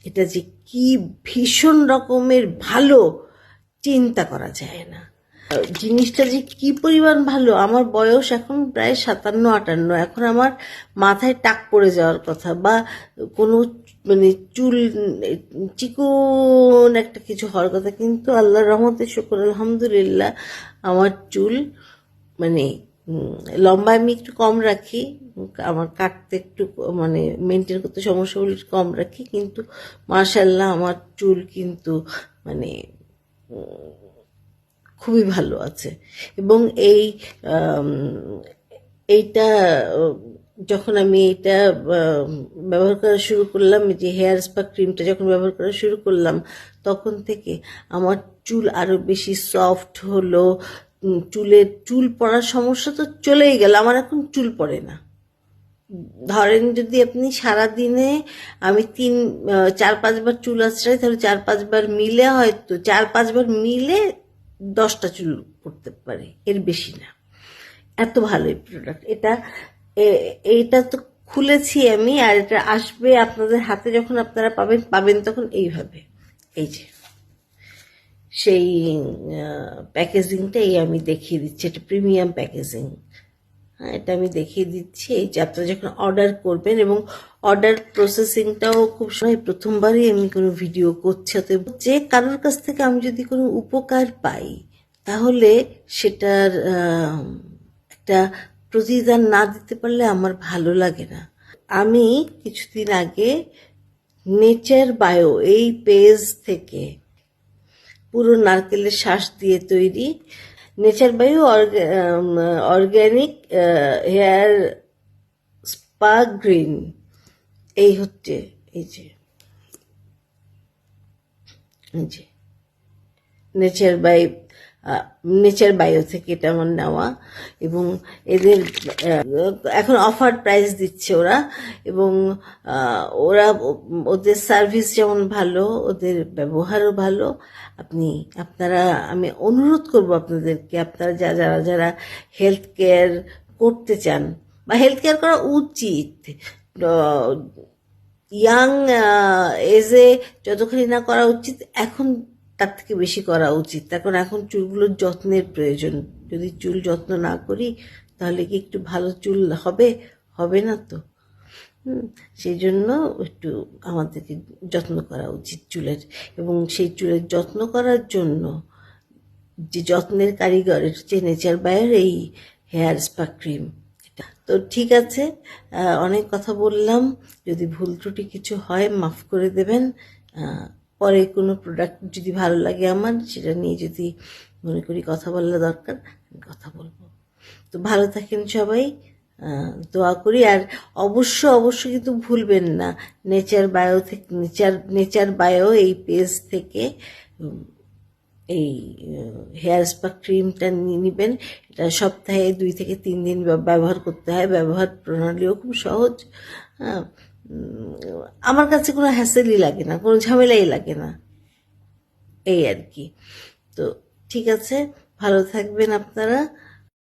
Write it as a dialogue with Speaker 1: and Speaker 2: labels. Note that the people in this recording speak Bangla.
Speaker 1: এটা যে কি ভীষণ রকমের ভালো চিন্তা করা যায় না। জিনিসটা যে কি পরিমাণ ভালো, আমার বয়স এখন প্রায় 57-58, এখন আমার মাথায় টাক পড়ে যাওয়ার কথা বা কোনো মানে চুল চিকন একটা কিছু হওয়ার কথা, কিন্তু আল্লাহর রহমতে শুকর আলহামদুলিল্লাহ আমার চুল মানে লম্বা আমি একটু কম রাখি, আমার কাটতে একটু মানে মেনটেন করতে সমস্যা বলে একটু কম রাখি, কিন্তু মাশাআল্লাহ আমার চুল কিন্তু মানে খুবই ভালো আছে। এবং এইটা যখন আমি এটা ব্যবহার করা শুরু করলাম, যে হেয়ার স্পা ক্রিমটা যখন ব্যবহার করা শুরু করলাম, তখন থেকে আমার চুল আরো বেশি সফট হলো। চুল পড়ার সমস্যা তো চলেই গেল, আমার এখন চুল পড়ে না। ধরেন যদি আপনি সারা দিনে আমি 4-5 বার চুল আঁচড়াই, তাহলে 4-5 বার মিলে হয়তো 4-5 বার মিলে 10টা চুল পড়তে পারে, এর বেশি না। এত ভালো এই প্রোডাক্ট। এইটা তো খুলেছি আমি, আর এটা আসবে আপনাদের হাতে যখন আপনারা পাবেন তখন এইভাবে, এই যে সেই প্যাকেজিংটা এই আমি দেখিয়ে দিচ্ছি, এটা প্রিমিয়াম প্যাকেজিং। হ্যাঁ, এটা আমি দেখিয়ে দিচ্ছি। এই যে আপনারা যখন অর্ডার করবেন, এবং অর্ডার প্রসেসিংটাও খুব সময়, প্রথমবারই আমি কোনো ভিডিও করছি, অতএব যে কারোর কাছ থেকে আমি যদি কোনো উপকার পাই তাহলে সেটার একটা প্রতিদান না দিতে পারলে আমার ভালো লাগে না। আমি কিছুদিন আগে নেচার বায়ো এই পেজ থেকে পুরো নারকেলের শাঁস দিয়ে তৈরি nature bio organic hair spa green, এই হচ্ছে এই যে নেচার বায়ো থেকে এটা আমার নেওয়া। এবং এদের এখন অফার প্রাইস দিচ্ছে ওরা, এবং ওদের সার্ভিস যেমন ভালো, ওদের ব্যবহারও ভালো। আপনারা আমি অনুরোধ করব আপনাদেরকে, আপনারা যারা যারা হেলথ কেয়ার করতে চান বা হেলথ কেয়ার করা উচিত, ইয়াং এজে যতখানি না করা উচিত, এখন তার থেকে বেশি করা উচিত। এখন চুলগুলোর যত্নের প্রয়োজন। যদি চুল যত্ন না করি তাহলে কি একটু ভালো চুল হবে না তো। সেই জন্য একটু আমাদেরকে যত্ন করা উচিত চুলের, এবং সেই চুলের যত্ন করার জন্য যে যত্নের কারিগর হচ্ছে নেচার বায়োর এই হেয়ার স্পা ক্রিম। তো ঠিক আছে, অনেক কথা বললাম, যদি ভুল ত্রুটি কিছু হয় মাফ করে দেবেন। পরে কোনো প্রোডাক্ট যদি ভালো লাগে আমার, সেটা নিয়ে যদি মনে করি কথা বলা দরকার, আমি কথা বলবো। তো ভালো থাকেন সবাই, দোয়া করি। আর অবশ্যই কিন্তু ভুলবেন না, নেচার বায়ো এই পেজ থেকে এই হেয়ার স্পা ক্রিমটা নিয়ে নেবেন। এটা সপ্তাহে 2 থেকে 3 দিন ব্যবহার করতে হয়। ব্যবহার প্রণালীও খুব সহজ। আমার কাছে কোনো হ্যাসেলই লাগে না, কোনো ঝামেলাই লাগে না, এই আর কি। তো ঠিক আছে, ভালো থাকবেন আপনারা।